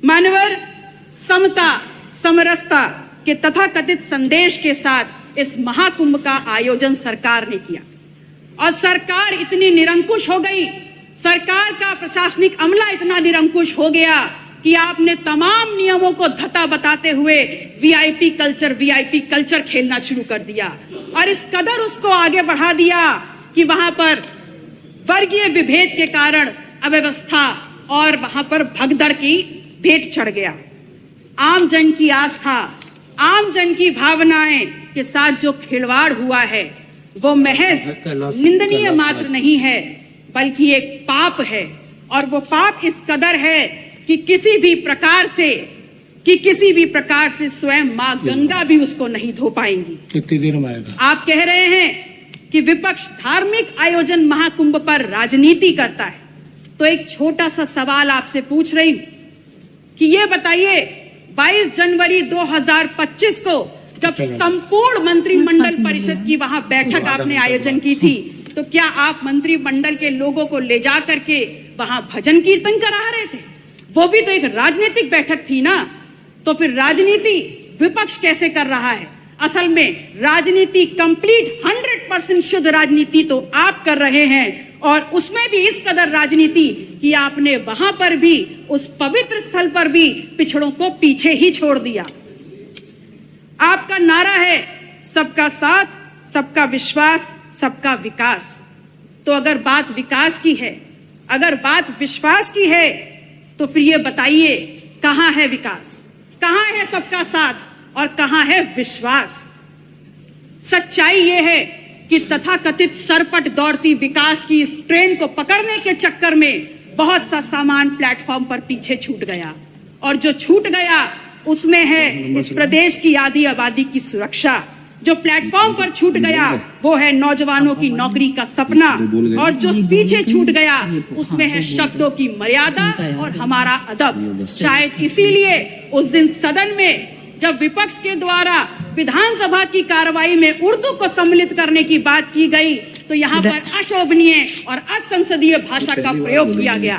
मानवर समता समरसता के तथाकथित संदेश के साथ इस महाकुंभ का आयोजन सरकार ने किया और सरकार इतनी निरंकुश हो गई, सरकार का प्रशासनिक अमला इतना निरंकुश हो गया कि आपने तमाम नियमों को धता बताते हुए वीआईपी कल्चर खेलना शुरू कर दिया और इस कदर उसको आगे बढ़ा दिया कि वहां पर वर्गीय विभेद के कारण अव्यवस्था और वहां पर भगदड़ की भेंट चढ़ गया। आम जन की आस्था, आम जन की भावनाएं के साथ जो खिलवाड़ हुआ है वो महज निंदनीय मात्र नहीं है बल्कि एक पाप है और वो पाप इस कदर है कि किसी भी प्रकार से स्वयं मां गंगा भी उसको नहीं धो पाएंगी। कितनी देर में आएगा? आप कह रहे हैं कि विपक्ष धार्मिक आयोजन महाकुंभ पर राजनीति करता है, तो एक छोटा सा सवाल आपसे पूछ रही हूं कि ये बताइए 22 जनवरी 2025 को जब संपूर्ण मंत्रिमंडल परिषद की वहां बैठक आपने आयोजन की थी, तो क्या आप मंत्रिमंडल के लोगों को ले जा करके वहां भजन कीर्तन करा रहे थे? वो भी तो एक राजनीतिक बैठक थी ना। तो फिर राजनीति विपक्ष कैसे कर रहा है? असल में राजनीति कंप्लीट 100% शुद्ध राजनीति तो आप कर रहे हैं और उसमें भी इस कदर राजनीति कि आपने वहां पर भी उस पवित्र स्थल पर भी पिछड़ों को पीछे ही छोड़ दिया। आपका नारा है सबका साथ, सबका विश्वास, सबका विकास। तो अगर बात विकास की है, अगर बात विश्वास की है, तो फिर ये बताइए कहां है विकास, कहां है सबका साथ और कहां है विश्वास? सच्चाई ये है कि तथाकथित सरपट दौड़ती विकास की इस ट्रेन को पकड़ने के चक्कर में बहुत सा सामान प्लेटफॉर्म पर पीछे छूट गया और जो छूट गया उसमें है इस प्रदेश की आधी आबादी की सुरक्षा। जो प्लेटफॉर्म पर छूट गया वो है नौजवानों की नौकरी का सपना और जो पीछे छूट गया उसमें है शब्दों की मर्यादा और हमारा अदब। शायद इसीलिए उस दिन सदन में जब विपक्ष के द्वारा विधानसभा की कार्रवाई में उर्दू को सम्मिलित करने की बात की गई तो यहाँ पर अशोभनीय और असंसदीय भाषा का प्रयोग किया गया।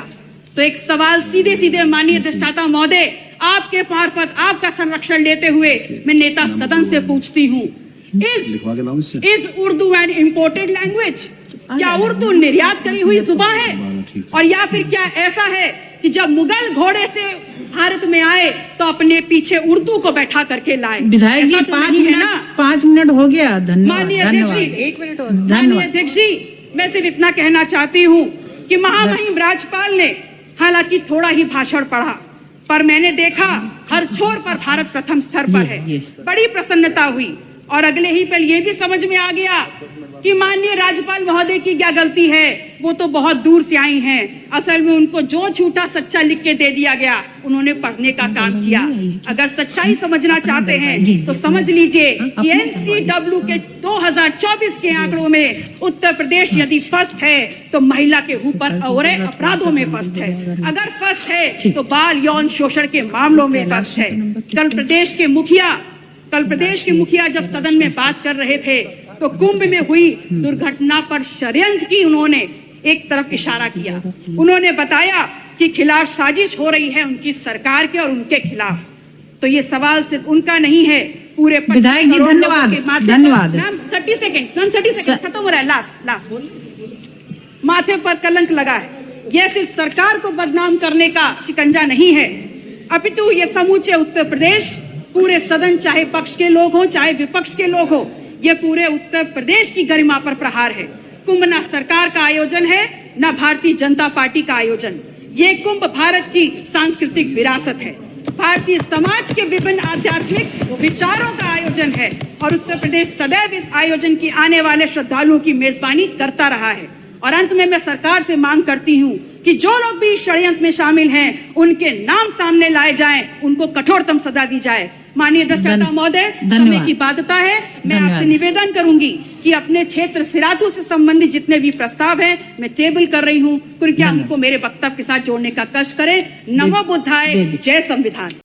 तो एक सवाल सीधे सीधे माननीय अधिष्ठाता महोदय आपके मार्फत आपका संरक्षण लेते हुए मैं नेता सदन से पूछती हूँ, is Urdu an imported language? क्या उर्दू निर्यात करी हुई जुबान है? और या फिर क्या ऐसा है कि जब मुगल घोड़े से भारत में आए तो अपने पीछे उर्दू को बैठा करके लाए? विधायक जी 5 मिनट हो गया। धन्यवाद। माननीय अध्यक्ष जी, 1 मिनट और। माननीय अध्यक्ष जी, मैं सिर्फ इतना कहना चाहती हूँ कि महामहिम राज्यपाल ने हालांकि थोड़ा ही भाषण पढ़ा पर मैंने देखा हर छोर पर भारत प्रथम स्तर पर है। बड़ी प्रसन्नता हुई और अगले ही पल ये भी समझ में आ गया कि माननीय राज्यपाल महोदय की क्या गलती है, वो तो बहुत दूर से आई हैं। असल में उनको जो झूठा सच्चा लिख के दे दिया गया उन्होंने पढ़ने का काम किया। अगर सच्चाई समझना चाहते हैं तो समझ लीजिए कि NCW के 2024 के आंकड़ों में उत्तर प्रदेश यदि फर्स्ट है तो महिला के ऊपर और अपराधों में फर्स्ट है। अगर फर्स्ट है तो बाल यौन शोषण के मामलों में फर्स्ट है। कल प्रदेश के मुखिया जब सदन में बात कर रहे थे तो कुंभ में हुई दुर्घटना पर षड्यंत्र की उन्होंने एक तरफ इशारा किया। उन्होंने बताया कि खिलाफ साजिश हो रही है उनकी सरकार के और उनके खिलाफ। तो ये सवाल सिर्फ उनका नहीं है, पूरे विधायक जी धन्यवाद। 30 सेकंड खत्म हो रहा है। लास्ट माथे पर कलंक लगा है। यह सिर्फ सरकार को बदनाम करने का शिकंजा नहीं है अपितु ये समूचे उत्तर प्रदेश, पूरे सदन चाहे पक्ष के लोग हो चाहे विपक्ष के लोग हो, ये पूरे उत्तर प्रदेश की गरिमा पर प्रहार है। कुंभ ना सरकार का आयोजन है ना भारतीय जनता पार्टी का आयोजन। ये कुंभ भारत की सांस्कृतिक विरासत है, भारतीय समाज के विभिन्न आध्यात्मिक विचारों का आयोजन है और उत्तर प्रदेश सदैव इस आयोजन की आने वाले श्रद्धालुओं की मेजबानी करता रहा है। और अंत में मैं सरकार से मांग करती हूँ कि जो लोग भी षड्यंत्र में शामिल हैं उनके नाम सामने लाए जाएं, उनको कठोरतम सजा दी जाए। माननीय अधिष्ठाता महोदय, समय की बाध्यता है, मैं आपसे निवेदन करूंगी कि अपने क्षेत्र सिराथू से संबंधित जितने भी प्रस्ताव हैं मैं टेबल कर रही हूं, कृपया उनको मेरे वक्तव्य के साथ जोड़ने का कष्ट करें। नमो बुद्धाय, जय संविधान।